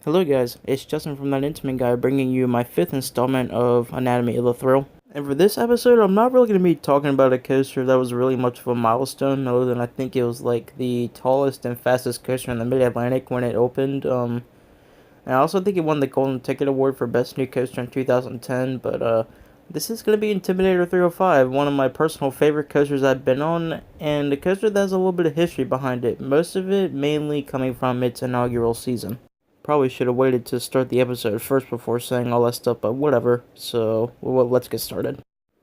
Hello guys, it's Justin from That Intimate Guy bringing you my 5th installment of Anatomy of the Thrill. And for this episode, I'm not really going to be talking about a coaster that was really much of a milestone, other than I think it was like the tallest and fastest coaster in the Mid-Atlantic when it opened. And I also think it won the Golden Ticket Award for Best New Coaster in 2010, but this is going to be Intimidator 305, one of my personal favorite coasters I've been on, and a coaster that has a little bit of history behind it, most of it mainly coming from its inaugural season. Probably should have waited to start the episode first before saying all that stuff, but whatever. So, well, let's get started.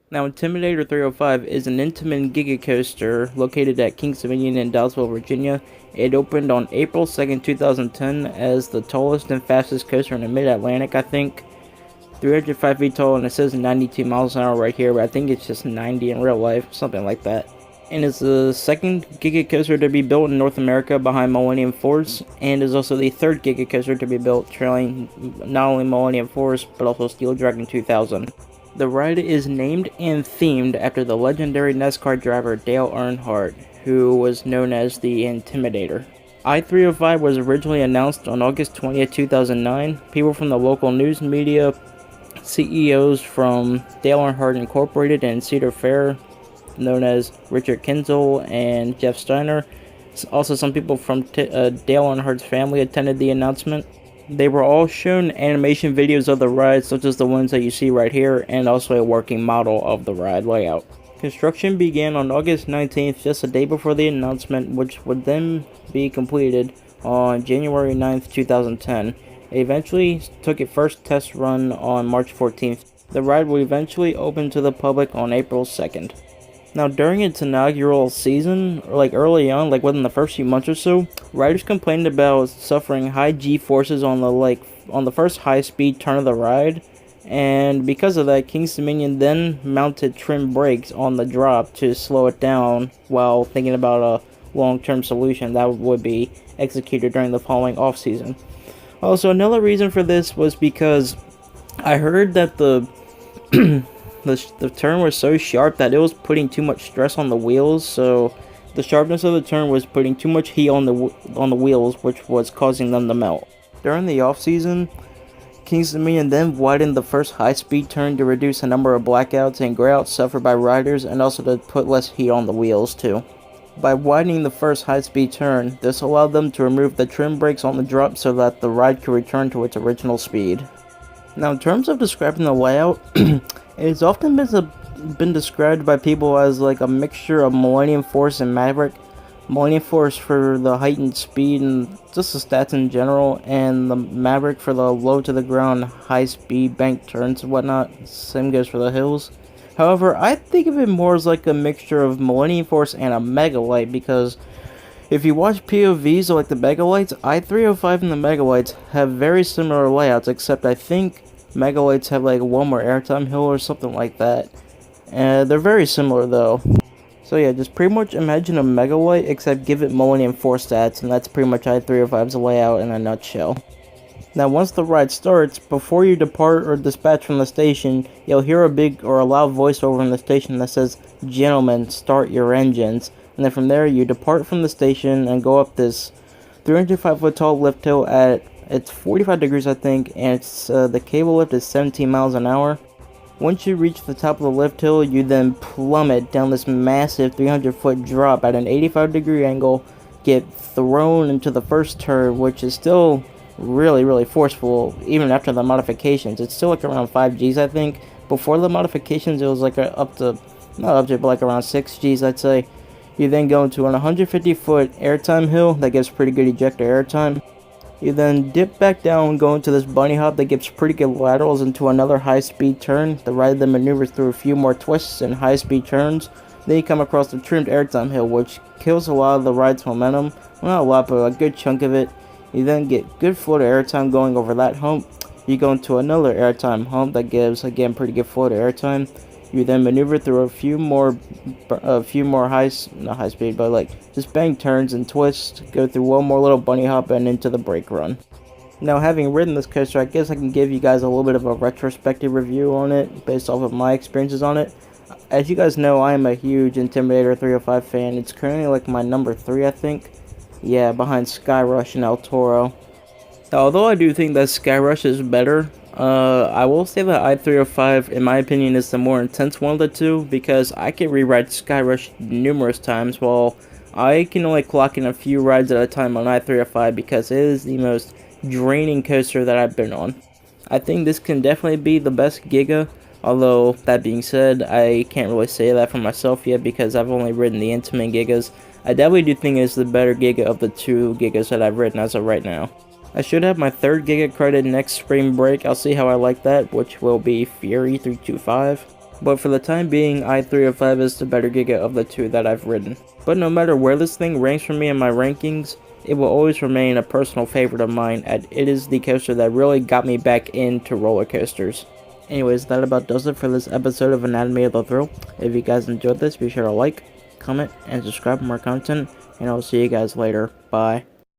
Now, Intimidator 305 is an Intamin Giga Coaster located at Kings Dominion in Dowsville, Virginia. It opened on April 2nd, 2010 as the tallest and fastest coaster in the Mid-Atlantic, I think. 305 feet tall, and it says 92 miles an hour right here, but I think it's just 90 in real life, something like that. And is the second Giga Coaster to be built in North America behind Millennium Force, and is also the third Giga Coaster to be built, trailing not only Millennium Force, but also Steel Dragon 2000. The ride is named and themed after the legendary NASCAR driver Dale Earnhardt, who was known as the Intimidator. I-305 was originally announced on August 20th, 2009. People from the local news media, CEOs from Dale Earnhardt Incorporated and Cedar Fair, known as Richard Kinzel and Jeff Steiner. Also, some people from Dale Earnhardt's family attended the announcement. They were all shown animation videos of the ride, such as the ones that you see right here, and also a working model of the ride layout. Construction began on August 19th, just a day before the announcement, which would then be completed on January 9th, 2010. It eventually took its first test run on March 14th. The ride will eventually open to the public on April 2nd. Now, during its inaugural season, or early on, within the first few months or so, riders complained about suffering high G-forces on the first high-speed turn of the ride, and because of that, Kings Dominion then mounted trim brakes on the drop to slow it down while thinking about a long-term solution that would be executed during the following off-season. Also, another reason for this was because I heard that the turn was so sharp that it was putting too much stress on the wheels, so the sharpness of the turn was putting too much heat on the wheels, which was causing them to melt. During the off-season, Kings Dominion then widened the first high-speed turn to reduce the number of blackouts and grayouts suffered by riders, and also to put less heat on the wheels too. By widening the first high-speed turn, this allowed them to remove the trim brakes on the drop so that the ride could return to its original speed. Now, in terms of describing the layout, it's often been described by people as like a mixture of Millennium Force and Maverick. Millennium Force for the heightened speed and just the stats in general, and the Maverick for the low to the ground, high speed bank turns and whatnot. Same goes for the hills. However, I think of it more as like a mixture of Millennium Force and a Megalight, because if you watch POVs of like the Megalights, I-305 and the Megalights have very similar layouts, except I think Megalights have like one more airtime hill or something like that. And they're very similar though. So yeah, just pretty much imagine a Megalight, except give it Millennium Force stats, and that's pretty much I-305's layout in a nutshell. Now, once the ride starts, before you depart or dispatch from the station, you'll hear a big or a loud voiceover in the station that says, "Gentlemen, start your engines." And then from there, you depart from the station and go up this 305-foot tall lift hill at it's 45 degrees, I think, and it's the cable lift is 17 miles an hour. Once you reach the top of the lift hill, you then plummet down this massive 300-foot drop at an 85-degree angle, get thrown into the first turn, which is still really forceful even after the modifications. It's still like around 5 Gs, I think. Before the modifications, it was like not up to, but like around 6 Gs, I'd say. You then go into an 150-foot airtime hill that gives pretty good ejector airtime. You then dip back down, go into this bunny hop that gives pretty good laterals into another high-speed turn. The ride then maneuvers through a few more twists and high-speed turns. Then you come across the trimmed airtime hill, which kills a lot of the ride's momentum. Well, not a lot, but a good chunk of it. You then get good flow to airtime going over that hump. You go into another airtime hump that gives, again, pretty good flow to airtime. You then maneuver through a few more not high speed, but like just bank turns and twists, go through one more little bunny hop and into the brake run. Now, having ridden this coaster, I guess I can give you guys a little bit of a retrospective review on it, based off of my experiences on it. As you guys know, I am a huge Intimidator 305 fan. It's currently like my number 3, I think. Yeah, behind Skyrush and El Toro. Although I do think that Skyrush is better, I will say that I-305, in my opinion, is the more intense one of the two, because I can rewrite Skyrush numerous times, while I can only clock in a few rides at a time on I-305 because it is the most draining coaster that I've been on. I think this can definitely be the best Giga, although that being said, I can't really say that for myself yet because I've only ridden the Intimate Gigas. I definitely do think it's the better Giga of the two Gigas that I've ridden as of right now. I should have my third Giga credit next spring break. I'll see how I like that, which will be Fury 325. But for the time being, I-305 is the better Giga of the two that I've ridden. But no matter where this thing ranks for me in my rankings, it will always remain a personal favorite of mine, as it is the coaster that really got me back into roller coasters. Anyways, that about does it for this episode of Anatomy of the Thrill. If you guys enjoyed this, be sure to like, comment, and subscribe for more content, and I'll see you guys later. Bye.